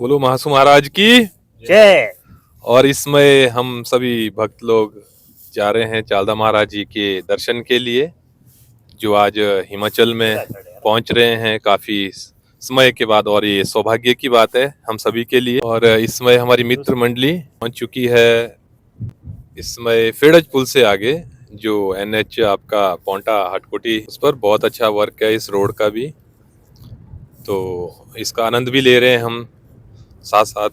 बोलो महासु महाराज की जय। और इसमें हम सभी भक्त लोग जा रहे हैं चालदा महाराज जी के दर्शन के लिए, जो आज हिमाचल में पहुंच रहे हैं काफी समय के बाद। और ये सौभाग्य की बात है हम सभी के लिए। और इसमें हमारी मित्र मंडली पहुंच चुकी है। इसमें फेड़ज पुल से आगे जो NH आपका पोंटा हटकोटी, उस पर बहुत अच्छा वर्क है इस रोड का भी, तो इसका आनंद भी ले रहे हैं हम साथ साथ।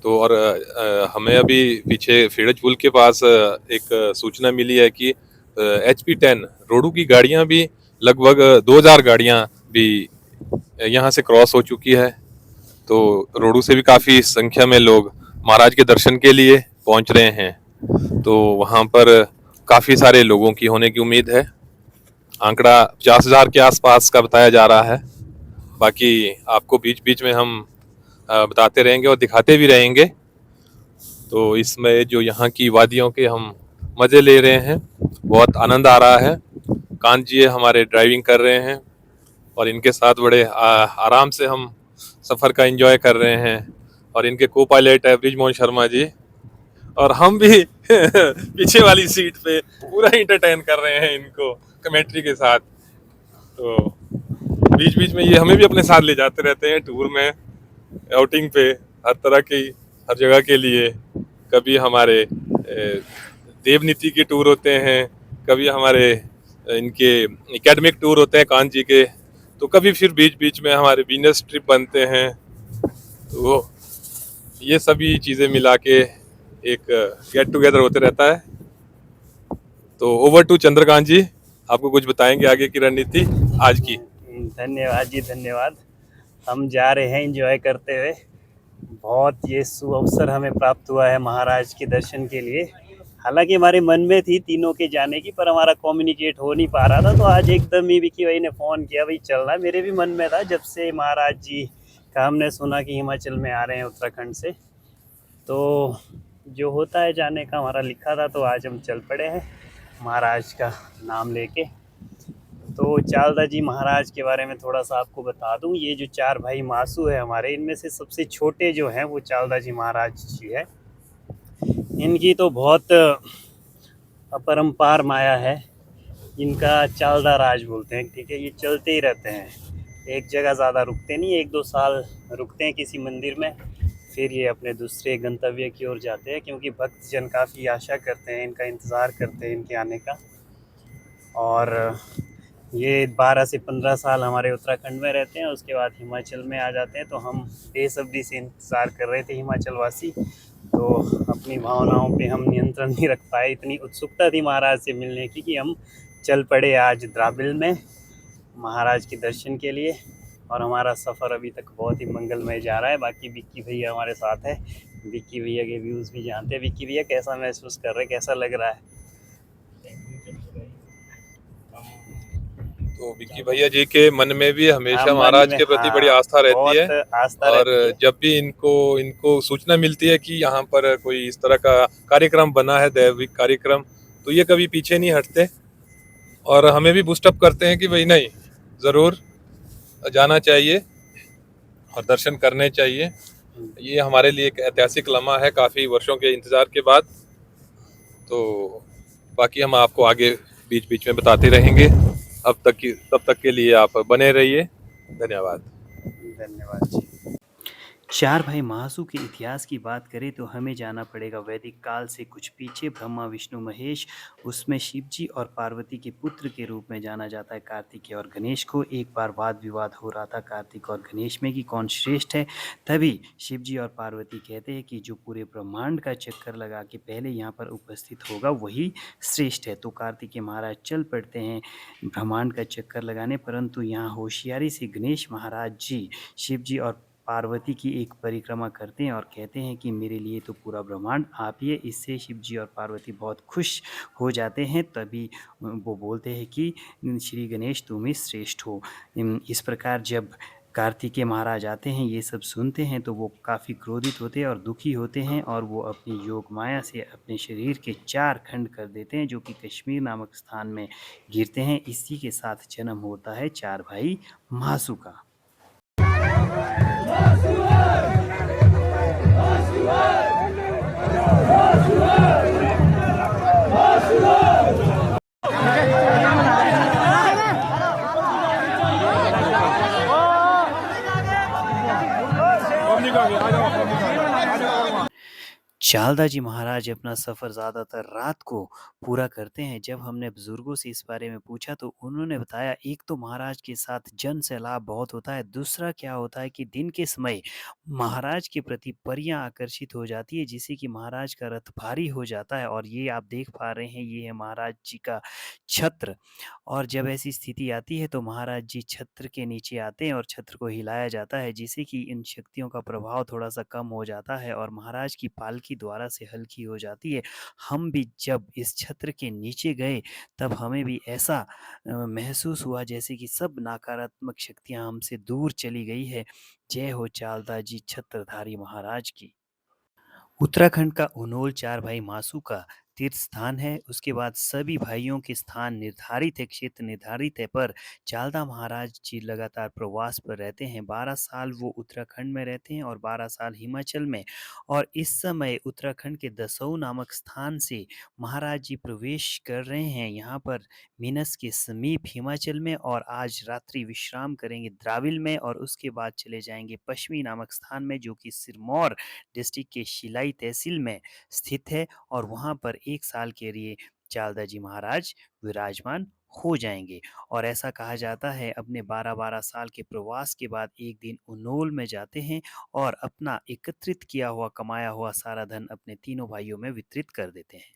तो और हमें अभी पीछे फेड़ज पुल के पास एक सूचना मिली है कि HP10 रोडू की गाड़ियां भी लगभग 2000 गाड़ियां भी यहाँ से क्रॉस हो चुकी है। तो रोडू से भी काफी संख्या में लोग महाराज के दर्शन के लिए पहुंच रहे हैं। तो वहां पर काफी सारे लोगों की होने की उम्मीद है। आंकड़ा 50,000 के आसपास का बताया जा रहा है। बाकी आपको बीच बीच में हम बताते रहेंगे और दिखाते भी रहेंगे। तो इसमें जो यहाँ की वादियों के हम मज़े ले रहे हैं, बहुत आनंद आ रहा है। कांत जी हमारे ड्राइविंग कर रहे हैं और इनके साथ बड़े आराम से हम सफ़र का एंजॉय कर रहे हैं। और इनके को पायलट है ब्रिजमोहन शर्मा जी, और हम भी पीछे वाली सीट पे पूरा इंटरटेन कर रहे हैं इनको कमेंट्री के साथ। तो बीच बीच में ये हमें भी अपने साथ ले जाते रहते हैं टूर में, आउटिंग पे, हर तरह की, हर जगह के लिए। कभी हमारे देवनीति के टूर होते हैं, कभी हमारे इनके एकेडमिक टूर होते हैं कांत जी के, तो कभी फिर बीच बीच में हमारे बिजनेस ट्रिप बनते हैं। तो ये सभी चीज़ें मिला के एक गेट टुगेदर होते रहता है। तो ओवर टू चंद्रकांत जी, आपको कुछ बताएंगे आगे की रणनीति आज की। धन्यवाद जी, धन्यवाद। हम जा रहे हैं एंजॉय करते हुए। बहुत ये सुअवसर हमें प्राप्त हुआ है महाराज के दर्शन के लिए। हालांकि हमारे मन में थी तीनों के जाने की, पर हमारा कम्युनिकेट हो नहीं पा रहा था। तो आज एकदम ही विक्की भाई ने फ़ोन किया, भाई चलना। मेरे भी मन में था जब से महाराज जी का हमने सुना कि हिमाचल में आ रहे हैं उत्तराखंड से, तो जो होता है जाने का हमारा लिखा था। तो आज हम चल पड़े हैं महाराज का नाम लेके। तो चालदा जी महाराज के बारे में थोड़ा सा आपको बता दूं। ये जो चार भाई मासू है हमारे, इनमें से सबसे छोटे जो हैं वो चालदा जी महाराज जी है। इनकी तो बहुत अपरंपार माया है। इनका चालदा राज बोलते हैं, ठीक है। ये चलते ही रहते हैं, एक जगह ज़्यादा रुकते नहीं। 1-2 साल रुकते हैं किसी मंदिर में, फिर ये अपने दूसरे गंतव्य की ओर जाते हैं। क्योंकि भक्तजन काफ़ी आशा करते हैं, इनका इंतज़ार करते हैं इनके आने का। और ये 12 से 15 साल हमारे उत्तराखंड में रहते हैं, उसके बाद हिमाचल में आ जाते हैं। तो हम बेसब्री से इंतज़ार कर रहे थे हिमाचल वासी। तो अपनी भावनाओं पे हम नियंत्रण नहीं रख पाए, इतनी उत्सुकता थी महाराज से मिलने की कि हम चल पड़े आज द्राबिल में महाराज के दर्शन के लिए। और हमारा सफ़र अभी तक बहुत ही मंगलमय जा रहा है। बाकी विक्की भैया हमारे साथ है, विक्की भैया के व्यूज़ भी जानते हैं। विक्की भैया कैसा महसूस कर रहे हैं, कैसा लग रहा है? तो विक्की भैया जी के मन में भी हमेशा मन महाराज में के प्रति बड़ी आस्था रहती है। बहुत आस्था और रहती है। जब भी इनको सूचना मिलती है कि यहाँ पर कोई इस तरह का कार्यक्रम बना है, दैविक कार्यक्रम, तो ये कभी पीछे नहीं हटते और हमें भी बूस्टअप करते हैं कि भाई नहीं, ज़रूर जाना चाहिए और दर्शन करने चाहिए। ये हमारे लिए एक ऐतिहासिक लम्हा है काफ़ी वर्षों के इंतज़ार के बाद। तो बाकी हम आपको आगे बीच बीच में बताते रहेंगे। तब तक के लिए आप बने रहिए। धन्यवाद। धन्यवाद जी। चार भाई महासू के इतिहास की बात करें तो हमें जाना पड़ेगा वैदिक काल से कुछ पीछे। ब्रह्मा विष्णु महेश, उसमें शिव जी और पार्वती के पुत्र के रूप में जाना जाता है कार्तिकेय और गणेश को। एक बार वाद विवाद हो रहा था कार्तिक और गणेश में कि कौन श्रेष्ठ है। तभी शिव जी और पार्वती कहते हैं कि जो पूरे ब्रह्मांड का चक्कर लगा के पहले यहाँ पर उपस्थित होगा वही श्रेष्ठ है। तो कार्तिकेय महाराज चल पड़ते हैं ब्रह्मांड का चक्कर लगाने, परंतु यहाँ होशियारी से गणेश महाराज जी शिव जी और पार्वती की एक परिक्रमा करते हैं और कहते हैं कि मेरे लिए तो पूरा ब्रह्मांड आप ही है। इससे शिव जी और पार्वती बहुत खुश हो जाते हैं। तभी वो बोलते हैं कि श्री गणेश तुम ही श्रेष्ठ हो। इस प्रकार जब कार्तिकेय महाराज आते हैं, ये सब सुनते हैं, तो वो काफ़ी क्रोधित होते हैं और दुखी होते हैं और वो अपनी योग माया से अपने शरीर के 4 खंड कर देते हैं, जो कि कश्मीर नामक स्थान में गिरते हैं। इसी के साथ जन्म होता है चार भाई महासू का। चालदा जी महाराज अपना सफ़र ज़्यादातर रात को पूरा करते हैं। जब हमने बुज़ुर्गों से इस बारे में पूछा तो उन्होंने बताया, एक तो महाराज के साथ जन-सैलाब बहुत होता है, दूसरा क्या होता है कि दिन के समय महाराज के प्रति परियां आकर्षित हो जाती है, जिससे कि महाराज का रथ भारी हो जाता है। और ये आप देख पा रहे हैं, ये है महाराज जी का छत्र। और जब ऐसी स्थिति आती है तो महाराज जी छत्र के नीचे आते हैं और छत्र को हिलाया जाता है, जिससे कि इन शक्तियों का प्रभाव थोड़ा सा कम हो जाता है और महाराज की पालकी द्वारा से हल्की हो जाती है। हम भी जब इस छत्र के नीचे गए तब हमें भी ऐसा महसूस हुआ जैसे कि सब नकारात्मक शक्तियां हमसे दूर चली गई है। जय हो चालदा जी छत्रधारी महाराज की। उत्तराखंड का उनोल चार भाई मासू का तीर्थ स्थान है। उसके बाद सभी भाइयों के स्थान निर्धारित है, क्षेत्र निर्धारित है, पर चालदा महाराज जी लगातार प्रवास पर रहते हैं। 12 साल वो उत्तराखंड में रहते हैं और 12 साल हिमाचल में। और इस समय उत्तराखंड के दसऊ नामक स्थान से महाराज जी प्रवेश कर रहे हैं यहाँ पर मीनस के समीप हिमाचल में, और आज रात्रि विश्राम करेंगे द्राविल में, और उसके बाद चले जाएंगे पश्चिमी नामक स्थान में, जो कि सिरमौर डिस्ट्रिक्ट के शिलाई तहसील में स्थित है। और वहाँ पर 1 साल के लिए चालदा जी महाराज विराजमान हो जाएंगे। और ऐसा कहा जाता है, अपने 12-12 साल के प्रवास के बाद एक दिन उनोल में जाते हैं और अपना एकत्रित किया हुआ कमाया हुआ सारा धन अपने तीनों भाइयों में वितरित कर देते हैं।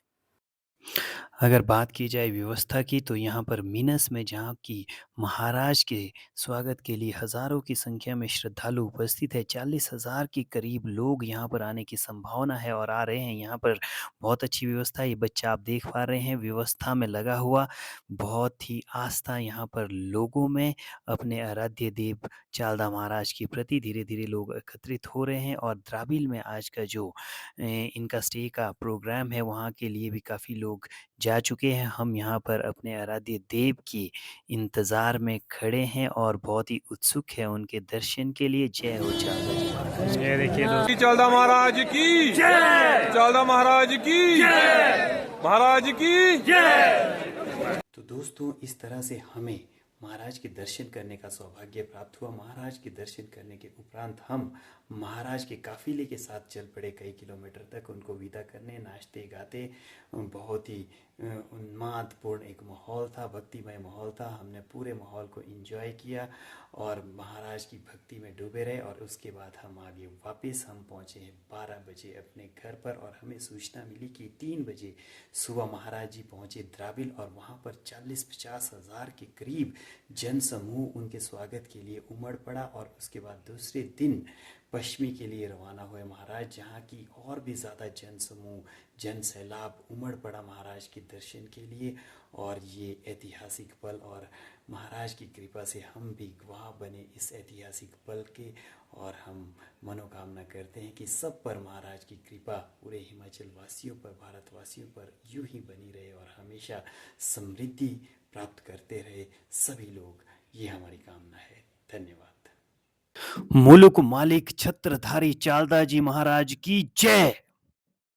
अगर बात की जाए व्यवस्था की तो यहाँ पर मीनस में, जहाँ की महाराज के स्वागत के लिए हज़ारों की संख्या में श्रद्धालु उपस्थित है, 40,000 के करीब लोग यहाँ पर आने की संभावना है और आ रहे हैं। यहाँ पर बहुत अच्छी व्यवस्था है। ये बच्चा आप देख पा रहे हैं व्यवस्था में लगा हुआ। बहुत ही आस्था यहाँ पर लोगों में अपने आराध्य देव चालदा महाराज के प्रति धीरे धीरे लोग एकत्रित हो रहे हैं। और द्राबिल में आज का जो इनका स्टे का प्रोग्राम है, वहाँ के लिए भी काफ़ी लोग जा चुके हैं। हम यहाँ पर अपने आराध्य देव की इंतज़ार में खड़े हैं और बहुत ही उत्सुक हैं उनके दर्शन के लिए। जय हो चालदा जी महाराज की। ये देखिए दोस्तों, चालदा महाराज की जय, चालदा महाराज की जय, महाराज की जय। तो दोस्तों, इस तरह से हमें महाराज के दर्शन करने का सौभाग्य प्राप्त हुआ। महाराज के दर्शन करने के उपरांत हम महाराज के काफिले के साथ चल पड़े कई किलोमीटर तक उनको विदा करने। नाचते गाते बहुत ही उन्मादपूर्ण एक माहौल था, भक्तिमय माहौल था। हमने पूरे माहौल को एंजॉय किया और महाराज की भक्ति में डूबे रहे। और उसके बाद हम आगे वापस हम पहुँचे 12 बजे अपने घर पर, और हमें सूचना मिली कि 3 बजे सुबह महाराज जी पहुँचे द्राबिल, और वहाँ पर 40-50 हज़ार के करीब जन समूह उनके स्वागत के लिए उमड़ पड़ा। और उसके बाद दूसरे दिन पश्चिमी के लिए रवाना हुए महाराज, जहाँ की और भी ज़्यादा जन समूह, जन सैलाब उमड़ पड़ा महाराज के दर्शन के लिए। और ये ऐतिहासिक पल, और महाराज की कृपा से हम भी गवाह बने इस ऐतिहासिक पल के। और हम मनोकामना करते हैं कि सब पर महाराज की कृपा पूरे हिमाचल वासियों पर, भारतवासियों पर यूं ही बनी रहे और हमेशा समृद्धि प्राप्त करते रहे सभी लोग। ये हमारी कामना है। धन्यवाद। मुलुक मालिक छत्रधारी चालदा जी महाराज की जय।